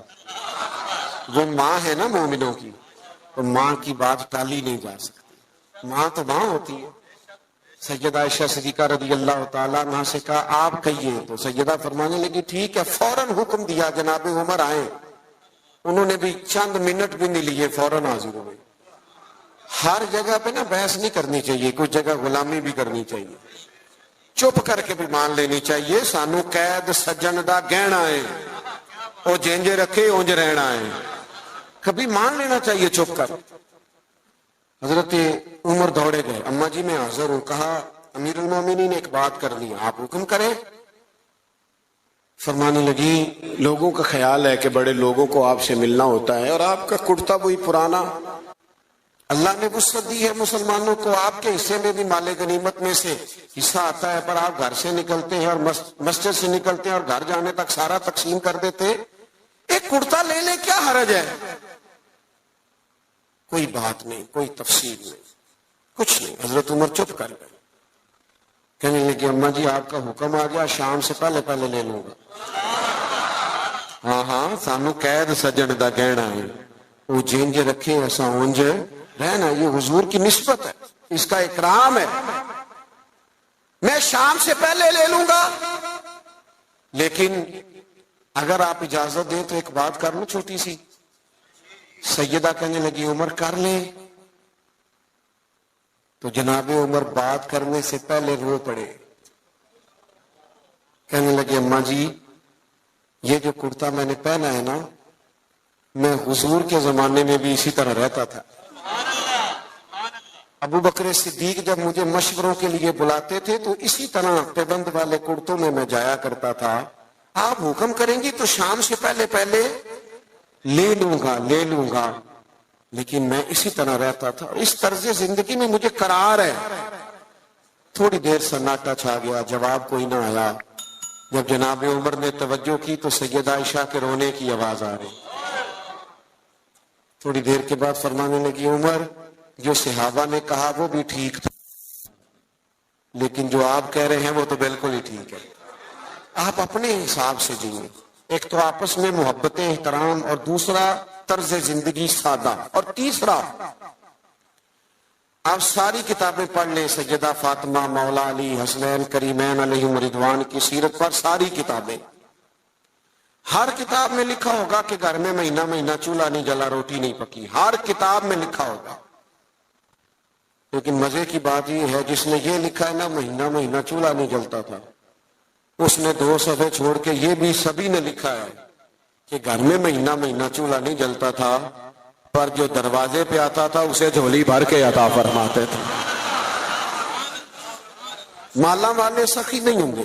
وہ ماں ہے نا مومنوں کی، تو ماں کی بات ٹالی نہیں جا سکتی، ماں تو ماں ہوتی ہے. سیدہ عائشہ صدیقہ رضی اللہ تعالیٰ عنہ سے کہا آپ کہیے. تو سیدہ فرمانے لگی ٹھیک ہے. فوراً حکم دیا جناب عمر آئے. انہوں نے بھی چند منٹ بھی نہیں لیے، فوراً حاضر ہوئے. ہر جگہ پہ نا بحث نہیں کرنی چاہیے، کچھ جگہ غلامی بھی کرنی چاہیے، چپ کر کے بھی مان لینی چاہیے. سانو قید سجن دا گہنا ہے، وہ جینجے رکھے اونج رہنا ہے، کبھی مان لینا چاہیے چپ کر. حضرت عمر دوڑے گئے، اماں جی میں حاضر ہوں. کہا امیر المومنین نے ایک بات کر لی، آپ حکم کریں. فرمانے لگی لوگوں کا خیال ہے کہ بڑے لوگوں کو آپ سے ملنا ہوتا ہے اور آپ کا کرتا وہی پرانا. اللہ نے وسعت دی ہے مسلمانوں کو, آپ کے حصے میں بھی مال غنیمت میں سے حصہ آتا ہے, پر آپ گھر سے نکلتے ہیں اور مسجد سے نکلتے ہیں اور گھر جانے تک سارا تقسیم کر دیتے. ایک کرتا لے لے, کیا حرج ہے؟ کوئی بات نہیں, کوئی تفصیل نہیں, کچھ نہیں. حضرت عمر چپ کر گئے. کہنے لگے اماں جی آپ کا حکم آ گیا, شام سے پہلے پہلے لے لوں گا. ہاں ہاں سانو قید سجن دا کہنا ہے, وہ جینج رکھے ایسا اونج رہنا, یہ حضور کی نسبت ہے, اس کا اکرام ہے. میں شام سے پہلے لے لوں گا, لیکن اگر آپ اجازت دیں تو ایک بات کر لوں چھوٹی سی. سیدہ کہنے لگی عمر کر لے. تو جناب عمر بات کرنے سے پہلے رو پڑے. کہنے لگے اماں جی یہ جو کرتا میں نے پہنا ہے نا, میں حضور کے زمانے میں بھی اسی طرح رہتا تھا. ابو بکر صدیق جب مجھے مشوروں کے لیے بلاتے تھے تو اسی طرح پیبند والے کرتوں میں جایا کرتا تھا. آپ حکم کریں گی تو شام سے پہلے پہلے لے لوں گا, لیکن میں اسی طرح رہتا تھا اور اس طرز زندگی میں مجھے قرار ہے. تھوڑی دیر سناٹا چھا گیا, جواب کوئی نہ آیا. جب جناب عمر نے توجہ کی تو سیدہ عائشہ کے رونے کی آواز آ رہی. تھوڑی دیر کے بعد فرمانے لگی عمر جو صحابہ نے کہا وہ بھی ٹھیک تھا, لیکن جو آپ کہہ رہے ہیں وہ تو بالکل ہی ٹھیک ہے. آپ اپنے حساب سے جیئے. ایک تو آپس میں محبت احترام, اور دوسرا طرز زندگی سادہ, اور تیسرا آپ ساری کتابیں پڑھ لیں, سیدہ فاطمہ, مولا علی, حسنین کریمین علیہم رضوان کی سیرت پر ساری کتابیں, ہر کتاب میں لکھا ہوگا کہ گھر میں مہینہ مہینہ چولہا نہیں جلا, روٹی نہیں پکی, ہر کتاب میں لکھا ہوگا. لیکن مزے کی بات یہ ہے جس نے یہ لکھا ہے نا مہینہ مہینہ چولہا نہیں جلتا تھا, اس نے 2 صفحے چھوڑ کے یہ بھی سبھی نے لکھا ہے کہ گھر میں مہینہ مہینہ چولہا نہیں جلتا تھا, پر جو دروازے پہ آتا تھا اسے جھولی بھر کے عطا فرماتے تھے. مالا والے سخی نہیں ہوں گے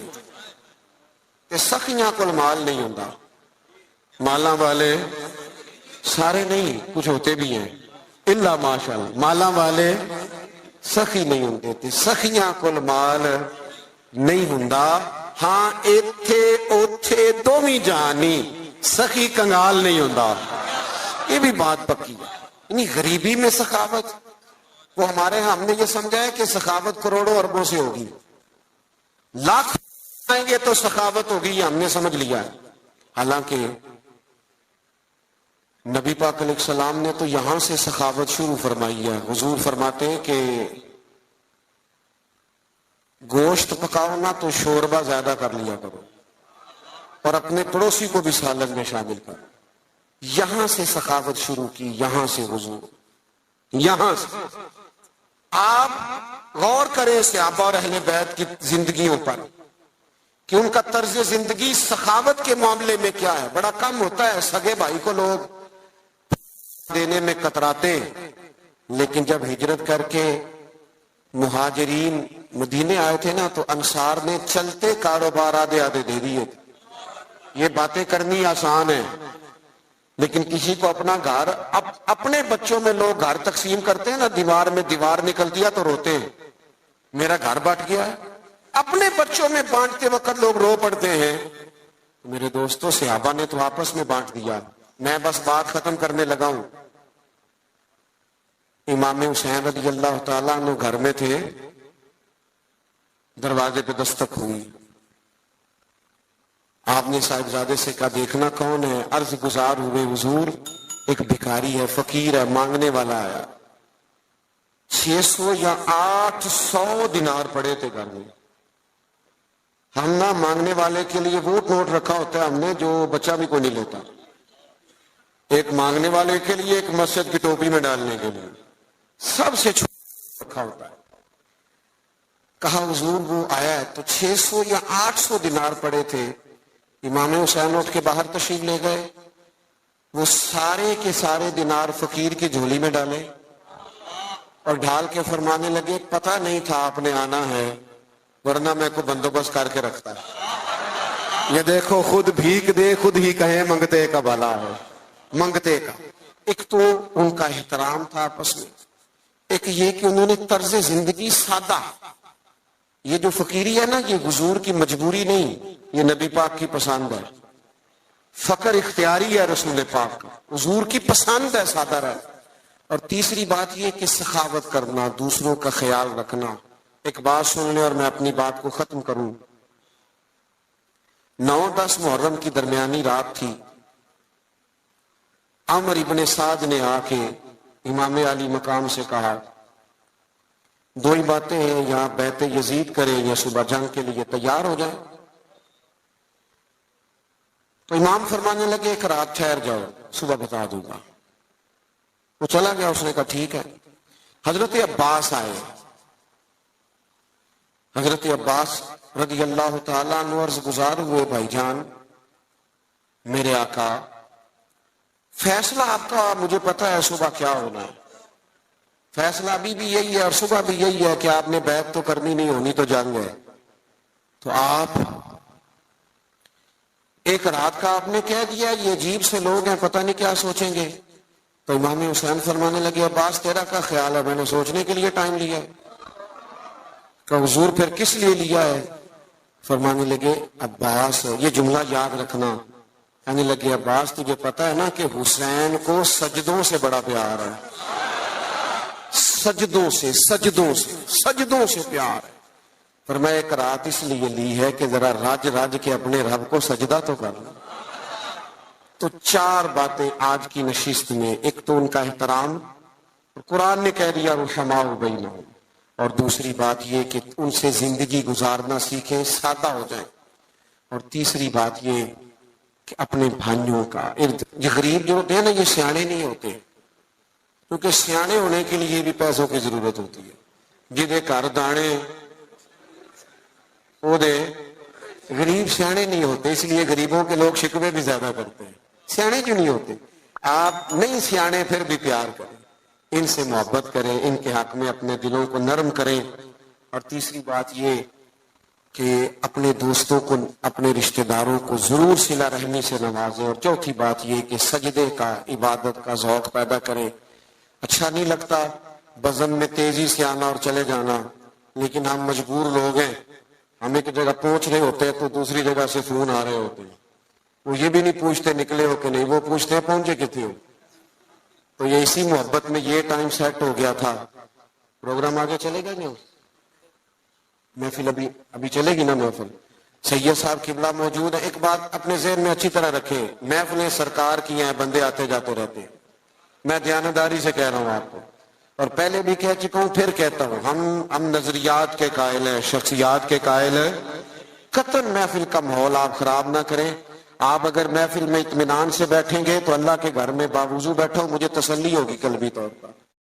کہ سخیاں کل مال نہیں ہوں. مالا والے سارے نہیں, کچھ ہوتے بھی ہیں اللہ ماشاءاللہ. مالا والے سخی نہیں ہوں, سخیاں کل مال نہیں ہوں. ہاں ایتھے اوتھے دومی جانی, سخی کنگال نہیں ہوں. یہ بھی بات پکی ہے. یعنی غریبی میں سخاوت, وہ ہمارے ہاں ہم نے یہ سمجھا ہے کہ سخاوت کروڑوں اربوں سے ہوگی, لاکھ آئیں گے تو سخاوت ہوگی, یہ ہم نے سمجھ لیا ہے. حالانکہ نبی پاک علیہ السلام نے تو یہاں سے سخاوت شروع فرمائی ہے. حضور فرماتے ہیں کہ گوشت پکاؤ نا تو شوربہ زیادہ کر لیا کرو, اور اپنے پڑوسی کو بھی سالن میں شامل کرو. یہاں سے سخاوت شروع کی, یہاں سے حضور, یہاں سے. آپ غور کریں صحابہ اور اہل بیت کی زندگیوں پر کہ ان کا طرز زندگی سخاوت کے معاملے میں کیا ہے. بڑا کم ہوتا ہے سگے بھائی کو لوگ دینے میں کتراتے, لیکن جب ہجرت کر کے مہاجرین مدینے آئے تھے نا تو انصار نے چلتے کاروبار آدھے آدھے دے دیے. یہ باتیں کرنی آسان ہے, لیکن کسی کو اپنا گھر, اپنے بچوں میں لوگ گھر تقسیم کرتے ہیں نا, دیوار میں دیوار نکل دیا تو روتے ہیں میرا گھر بٹ گیا ہے. اپنے بچوں میں بانٹتے وقت لوگ رو پڑتے ہیں. میرے دوستوں صحابہ نے تو آپس میں بانٹ دیا. میں بس بات ختم کرنے لگا ہوں. امام حسین رضی اللہ تعالیٰ عنہ گھر میں تھے, دروازے پہ دستک ہوئی. آپ نے صاحبزادے سے کہا دیکھنا کون ہے. عرض گزار ہوئے حضور ایک بھکاری ہے, فقیر ہے, مانگنے والا آیا. 600 یا 800 دینار پڑے تھے گھر میں. ہم نہ مانگنے والے کے لیے وہ نوٹ رکھا ہوتا ہے ہم نے جو بچہ بھی کوئی نہیں لیتا, ایک مانگنے والے کے لیے, ایک مسجد کی ٹوپی میں ڈالنے کے لیے, سب سے چھوٹا رکھا ہوتا ہے. کہا حضور وہ آیا ہے, تو 600 یا 800 دینار پڑے تھے. امام حسین اٹھ کے باہر تشریف لے گئے, وہ سارے کے سارے دینار فقیر کی جھولی میں ڈالے اور ڈھال کے فرمانے لگے پتہ نہیں تھا آپ نے آنا ہے, ورنہ میں کو بندوبست کر کے رکھتا ہے. یہ دیکھو خود بھیک دے خود ہی کہے منگتے کا بھلا ہے. منگتے کا ایک تو ان کا احترام تھا آپس میں, ایک یہ کہ انہوں نے طرز زندگی سادہ, یہ جو فقیری ہے نا یہ حضور کی مجبوری نہیں, یہ نبی پاک کی پسند ہے. فقر اختیاری ہے رسول پاک کا, حضور کی پسند ہے سادہ رہ. اور تیسری بات یہ کہ سخاوت کرنا, دوسروں کا خیال رکھنا. ایک بات سن لیں اور میں اپنی بات کو ختم کروں. 9-10 محرم کی درمیانی رات تھی. عمر ابن سعد نے آ کے امام علی مقام سے کہا 2 ہی باتیں ہیں, یا بیعت یزید کریں یا صبح جنگ کے لیے تیار ہو جائیں. تو امام فرمانے لگے ایک رات ٹھہر جاؤ صبح بتا دوں گا. وہ چلا گیا, اس نے کہا ٹھیک ہے. حضرت عباس آئے. حضرت عباس رضی اللہ تعالیٰ عنہ عرض گزار ہوئے, بھائی جان میرے آقا فیصلہ آپ کا مجھے پتا ہے صبح کیا ہونا ہے. فیصلہ ابھی بھی یہی ہے اور صبح بھی یہی ہے کہ آپ نے بیعت تو کرنی نہیں, ہونی تو جنگ ہے. تو آپ ایک رات کا آپ نے کہہ دیا, یہ عجیب سے لوگ ہیں پتہ نہیں کیا سوچیں گے. تو امام حسین فرمانے لگے عباس تیرا کیا خیال ہے, میں نے سوچنے کے لیے ٹائم لیا ہے. کہ حضور پھر کس لیے لیا ہے؟ فرمانے لگے عباس یہ جملہ یاد رکھنا. کہنے لگے عباس تجھے پتا ہے نا کہ حسین کو سجدوں سے بڑا پیار ہے, سجدوں سے پیار ہے. فرمایا ایک رات اس لیے لی ہے کہ ذرا رج کے اپنے رب کو سجدہ تو کر لیں. تو 4 باتیں آج کی نشست میں. ایک تو ان کا احترام, قرآن نے کہہ دیا رحماء بینہم. اور دوسری بات یہ کہ ان سے زندگی گزارنا سیکھیں, سادہ ہو جائیں. اور تیسری بات یہ کہ اپنے بھائیوں کا یہ غریب جو ہوتے ہیں نا یہ سیانے نہیں ہوتے, کیونکہ سیانے ہونے کے لیے بھی پیسوں کی ضرورت ہوتی ہے. جدے گھر دانے وہ دے, غریب سیانے نہیں ہوتے, اس لیے غریبوں کے لوگ شکوے بھی زیادہ کرتے ہیں. سیانے کیوں نہیں ہوتے؟ آپ نہیں سیانے پھر بھی پیار کریں, ان سے محبت کریں, ان کے حق میں اپنے دلوں کو نرم کریں. اور تیسری بات یہ کہ اپنے دوستوں کو, اپنے رشتہ داروں کو ضرور صلہ رحمی سے نوازیں. اور چوتھی بات یہ کہ سجدے کا, عبادت کا ذوق پیدا کریں. اچھا نہیں لگتا بزم میں تیزی سے آنا اور چلے جانا, لیکن ہم مجبور لوگ ہیں, ہم ایک جگہ پہنچ رہے ہوتے ہیں تو دوسری جگہ سے فون آ رہے ہوتے ہیں. وہ یہ بھی نہیں پوچھتے نکلے ہو کہ نہیں, وہ پوچھتے ہیں پہنچے کتنے ہو. تو یہ اسی محبت میں یہ ٹائم سیٹ ہو گیا تھا. پروگرام آگے چلے گا نہیں, محفل ابھی چلے گی نا محفل. سید صاحب قبلہ موجود ہے. ایک بات اپنے ذہن میں اچھی طرح رکھیں, محفلیں سرکار کی ہیں, بندے آتے جاتے رہتے ہیں. میں دیانتداری سے کہہ رہا ہوں آپ کو, اور پہلے بھی کہہ چکا ہوں پھر کہتا ہوں, ہم نظریات کے قائل ہیں, شخصیات کے قائل ہیں. قطعاً محفل کا ماحول آپ خراب نہ کریں. آپ اگر محفل میں اطمینان سے بیٹھیں گے تو اللہ کے گھر میں باوضو بیٹھو, مجھے تسلی ہوگی قلبی طور پر.